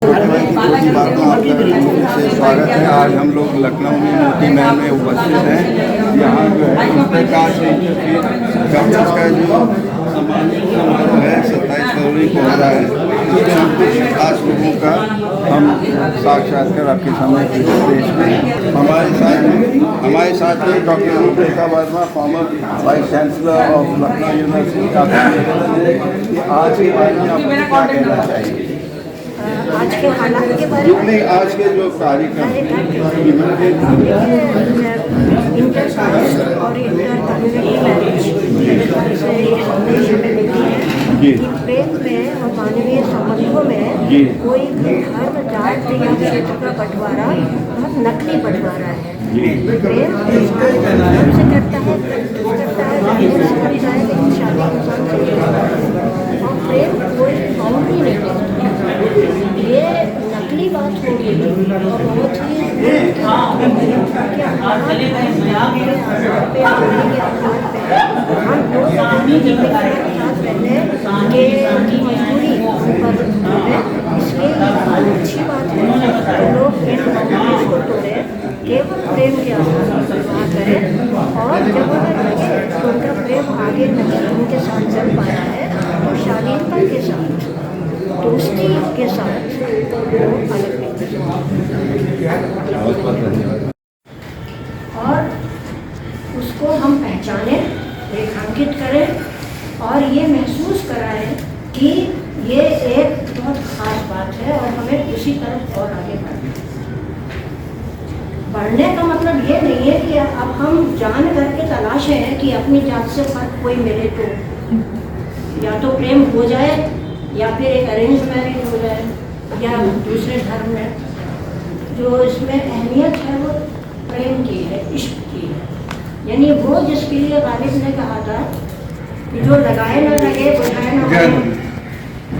से स्वागत है। आज हम लोग लखनऊ में मोती महल में उपस्थित हैं। यहाँ जो है प्रकाश गवर्नेंस का जो सम्मानित समारोह है 27 फरवरी को हो रहा है। इसमें हम कुछ खास लोगों का हम साक्षात्कार आपके सामने पेश करें। हमारे साथ में डॉक्टर रूपरेखा Verma, farmer vice chancellor of Lucknow university. आज के बारे में आप क्या कहना चाहिए? आज के हालात के बारे में, आज के जो कार्यक्रम इंटर कास्ट और इंटर कम्युनिटी मैरिज से एक संदेश हमें मिलती है कि प्रेम में और मानवीय संबंधों में कोई भी धर्म, जात या क्षेत्र का बंटवारा बहुत नकली बंटवारा है। प्रेम इंसान धर्म से करता है, लेकिन शादी इंसान से करता है और प्रेम कोई बाउंड्री नहीं देता। ये नकली बात हो गई और बहुत ही हम लोग पहले के मजबूरी पर इसलिए अच्छी बात है तो लोग को तोड़े, केवल प्रेम के आधार पर विवाह करें और जब अगर उनका प्रेम आगे नहीं उनके साथ चल पाया है तो शालीनता के साथ, दोस्ती के साथ अलग और उसको हम पहचाने, रेखांकित करें और ये महसूस कराएं कि ये एक बहुत खास बात है और हमें उसी तरफ और आगे बढ़ने का मतलब ये नहीं है कि अब हम जान करके तलाशे हैं कि अपनी जात से फर्क कोई मिले तो या तो प्रेम हो जाए या फिर एक अरेंज मैरिज हो जाए या दूसरे धर्म में। जो इसमें अहमियत है वो प्रेम की है, इश्क की है। यानी वो जिसके लिए गालिब ने कहा था कि जो लगाए ना लगे बुझाए ना बने,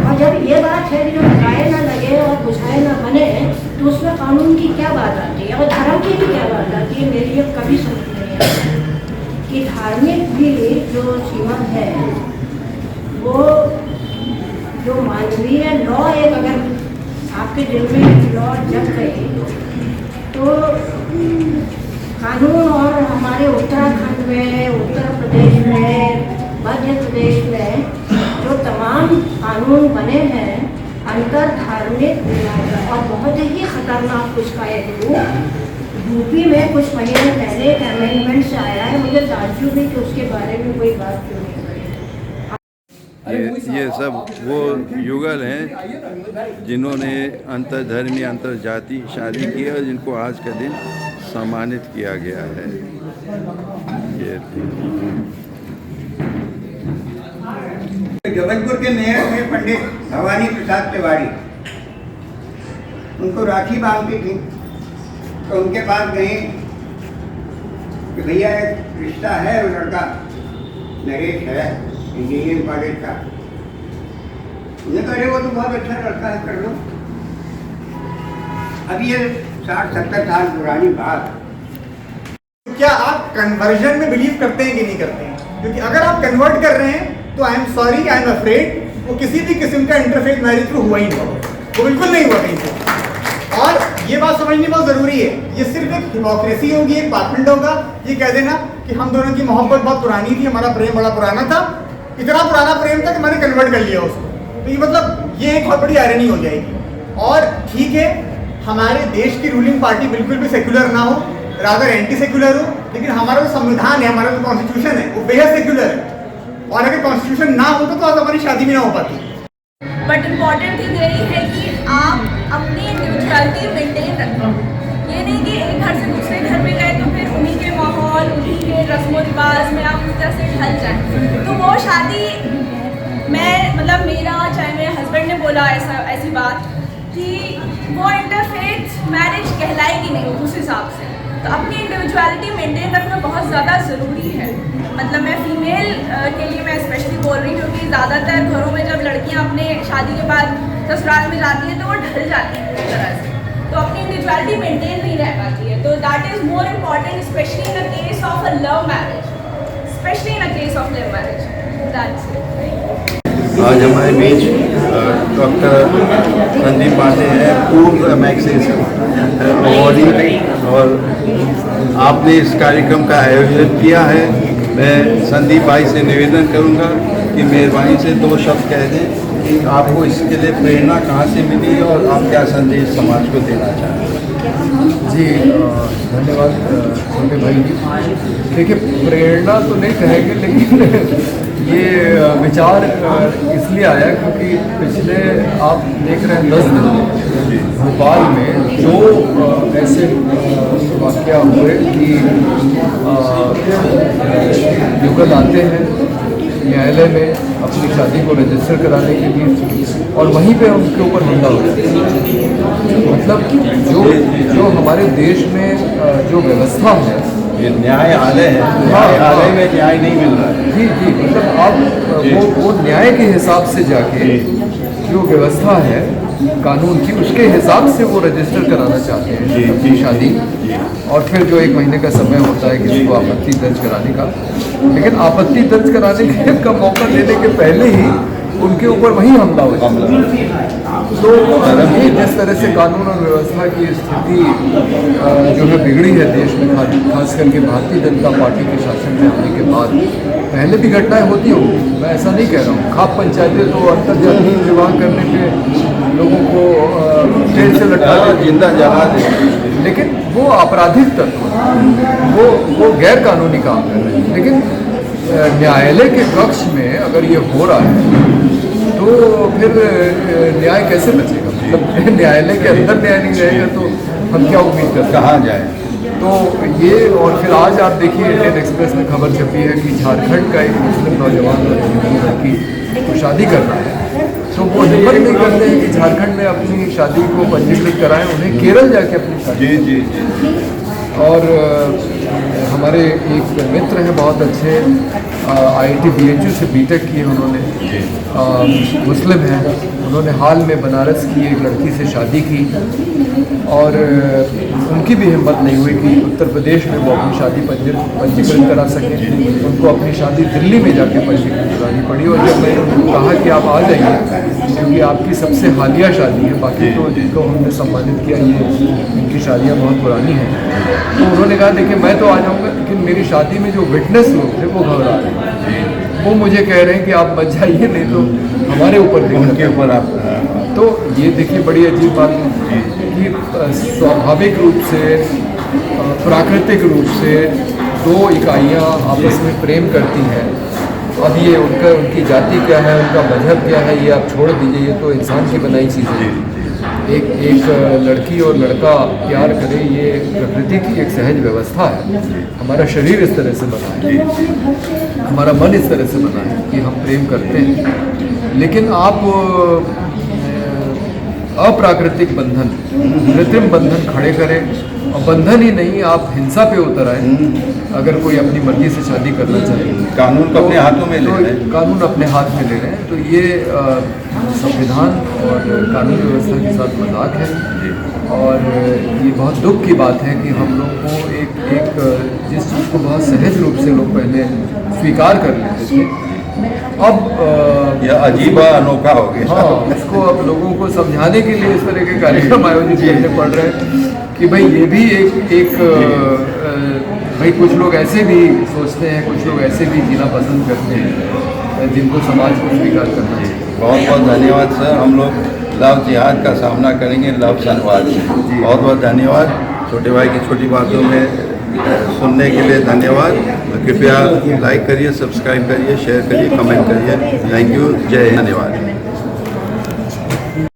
और जब ये बात है कि जो लगाए ना लगे और बुझाए ना बने तो उसमें कानून की क्या बात आती है और धर्म की भी क्या बात आती है। मेरी ये कभी समझ नहीं आती कि धार्मिक भी जो सीमा है वो जो मानवीय लॉ एक अगर आपके दिल में लॉ जग गई तो कानून और हमारे उत्तराखंड में, उत्तर प्रदेश में, मध्य प्रदेश में जो तमाम कानून बने हैं अंतर धार्मिक और बहुत ही खतरनाक कुछ का एक रूप यूपी में कुछ महीने पहले एक अमेंडमेंट से आया है। मुझे ताज्जुब है कि उसके बारे में कोई बात क्यों नहीं करी। ये सब वो युगल हैं जिन्होंने अंतर्धर्मी अंतर्जाति शादी की और जिनको आज का दिन सम्मानित किया गया है। ये जबलपुर के मेयर थे पंडित भवानी प्रसाद तिवारी। उनको राखी बांधती थी तो उनके पास गए कि भैया एक रिश्ता है, वो लड़का नरेश है इंजीनियरिंग कॉलेज का। उन्हें कह रहे वो तो बहुत अच्छा लड़का है, कर लो। अब ये 60-70 साल पुरानी बात। क्या आप कन्वर्जन में बिलीव करते हैं कि नहीं करते हैं? क्योंकि अगर आप कन्वर्ट कर रहे हैं तो I am sorry, I am afraid, वो किसी भी किस्म का इंटरफेथ मैरिज थ्रू हुआ ही नहीं, वो बिल्कुल नहीं हुआ कहीं से। और ये बात समझनी बहुत जरूरी है। ये सिर्फ एक हिपोक्रेसी होगी, एक पाखंड होगा ये कह देना कि हम दोनों की मोहब्बत बहुत पुरानी थी, हमारा प्रेम बड़ा पुराना था, इतना पुराना प्रेम था कि मैंने कन्वर्ट कर लिया उसको। तो ये मतलब ये एक बहुत बड़ी आयरनी हो जाएगी। और ठीक है, हमारे देश की रूलिंग पार्टी बिल्कुल भी सेक्युलर ना हो, रादर एंटी सेक्युलर हो, लेकिन हमारा जो संविधान है, हमारा जो कॉन्स्टिट्यूशन है वो बेहद सेक्युलर है। और अगर कॉन्स्टिट्यूशन ना हो तो आज हमारी शादी भी ना हो पाती। बट इम्पॉर्टेंट थिंग यही है कि आप अपनी इंडिविजुअलिटी मेंटेन रखें। ये नहीं कि एक घर से दूसरे घर में गए तो फिर उन्हीं के माहौल, उन्हीं के रस्म रिवाज में आप उस तरह से ढल जाएं। तो वो शादी मैं मतलब मेरा चाहे मेरे हस्बैंड ने बोला ऐसी बात कि वो इंटरफेथ मैरिज कहलाएगी नहीं उस हिसाब से। तो अपनी इंडिविजुअलिटी मेंटेन रखना बहुत ज़्यादा ज़रूरी है। मतलब मैं फीमेल के लिए मैं स्पेशली बोल रही हूँ क्योंकि ज़्यादातर घरों में जब लड़कियाँ अपने शादी के बाद ससुराल में जाती हैं तो वो ढल जाती हैं एक तरह से, तो अपनी इंडिविजुअलिटी मेंटेन नहीं रह पाती है। तो that is more important specially in the case of a love marriage, specially in a case of love marriage. That's it. आज आज हमारे बीच डॉक्टर संदीप पांडे हैं, पूर्व मैक्सिस अवॉर्डी, और आपने इस कार्यक्रम का आयोजन किया है। मैं संदीप भाई से निवेदन करूंगा कि मेहरबानी से 2 शब्द कह दें कि आपको इसके लिए प्रेरणा कहाँ से मिली और आप क्या संदेश समाज को देना चाहते हैं। जी धन्यवाद छोटे भाई जी। देखिए, प्रेरणा तो नहीं कहेंगे, लेकिन ये विचार इसलिए आया क्योंकि पिछले आप देख रहे हैं 10 दिन भोपाल में जो ऐसे वाक़या हुए कि युगल आते हैं न्यायालय में अपनी शादी को रजिस्टर कराने के लिए और वहीं पे उनके ऊपर हमला हो जाता है। मतलब जो हमारे देश में जो व्यवस्था है, ये न्यायालय है, न्यायालय में न्याय नहीं मिल रहा है। जी जी, मतलब आप वो न्याय के हिसाब से जाके जो व्यवस्था है कानून की, उसके हिसाब से वो रजिस्टर कराना चाहते हैं अपनी शादी, और फिर जो 1 महीने का समय होता है कि उसको आपत्ति दर्ज कराने का। लेकिन आपत्ति दर्ज कराने का मौका देने के पहले ही उनके ऊपर वही हमला हो जाता है। तो ये जिस तरह से कानून और व्यवस्था की स्थिति जो है बिगड़ी है देश में, खास करके भारतीय जनता पार्टी के शासन में आने के बाद, पहले भी घटनाएं होती होंगी, मैं ऐसा नहीं कह रहा हूँ। खाप पंचायतें तो अंतर्जातीय विवाह करने पे लोगों को जेल से लटका जिंदा जला दे, लेकिन वो आपराधिक तत्व, वो गैर कानूनी काम कर रहे हैं। लेकिन न्यायालय के कक्ष में अगर ये हो रहा है तो फिर न्याय कैसे बचेगा? मतलब न्यायालय के अंदर न्याय नहीं रहेगा तो हम क्या उम्मीद करते हैं? कहाँ जाए? तो ये, और फिर आज आप देखिए इंडियन एक्सप्रेस में खबर छपी है कि झारखंड का एक मुस्लिम नौजवान लड़की को शादी कर रहा है, तो वो हिम्मत नहीं करते हैं कि झारखंड में अपनी शादी को पंजीकृत कराएं, उन्हें केरल जाके अपनी शादी। जी। और हमारे एक मित्र हैं बहुत अच्छे, IIT BHU से BTech किए उन्होंने, मुस्लिम हैं, उन्होंने हाल में बनारस की एक लड़की से शादी की और उनकी भी हिम्मत नहीं हुई कि उत्तर प्रदेश में वो अपनी शादी पंजीकृत करा सकें। उनको अपनी शादी दिल्ली में जाके पंजीकृत करानी पड़ी। और जब मैंने उनको कहा कि आप आ जाइए क्योंकि आपकी सबसे हालिया शादी है, बाकी तो जिनको हमने सम्मानित किया ये इनकी शादियाँ बहुत पुरानी हैं, तो उन्होंने कहा देखिए मैं तो आ जाऊँगा, लेकिन मेरी शादी में जो विटनेस लोग थे वो घबरा रहे हैं, वो मुझे कह रहे हैं कि आप मत जाइए, नहीं तो हमारे ऊपर उनके ऊपर आप। तो ये देखिए बड़ी अजीब बात है कि स्वाभाविक रूप से, प्राकृतिक रूप से 2 इकाइयाँ आपस में प्रेम करती हैं। अब ये उनकी जाति क्या है, उनका मजहब क्या है, ये आप छोड़ दीजिए, ये तो इंसान की बनाई चीज़ है। एक लड़की और लड़का प्यार करे, ये प्रकृति की एक सहज व्यवस्था है। हमारा शरीर इस तरह से बना है, हमारा मन इस तरह से बना है कि हम प्रेम करते हैं। लेकिन आप अप्राकृतिक बंधन, कृत्रिम बंधन खड़े करें, और बंधन ही नहीं, आप हिंसा पे उतर आए। अगर कोई अपनी मर्जी से शादी करना चाहे, कानून को अपने हाथों में ले रहे हैं, कानून अपने हाथ में ले रहे हैं, तो ये संविधान और कानून व्यवस्था के साथ मजाक है। और ये बहुत दुख की बात है कि हम लोग को एक जिस चीज़ को बहुत सहज रूप से लोग पहले स्वीकार कर लेते थे, अब यह अजीब अनोखा हो गया। हाँ, उसको अब लोगों को समझाने के लिए इस तरह के कार्यक्रम आयोजित करने पड़ रहे हैं कि भाई ये भी एक भाई कुछ लोग ऐसे भी सोचते हैं, कुछ लोग ऐसे भी जीना पसंद करते हैं जिनको समाज को स्वीकार करना चाहिए। बहुत बहुत धन्यवाद सर। हम लोग लव जिहाद का सामना करेंगे लव संवाद से। बहुत बहुत धन्यवाद। छोटे भाई की छोटी बातों में सुनने के लिए धन्यवाद। कृपया लाइक करिए, सब्सक्राइब करिए, शेयर करिए, कमेंट करिए। Thank you. जय हिंद। धन्यवाद।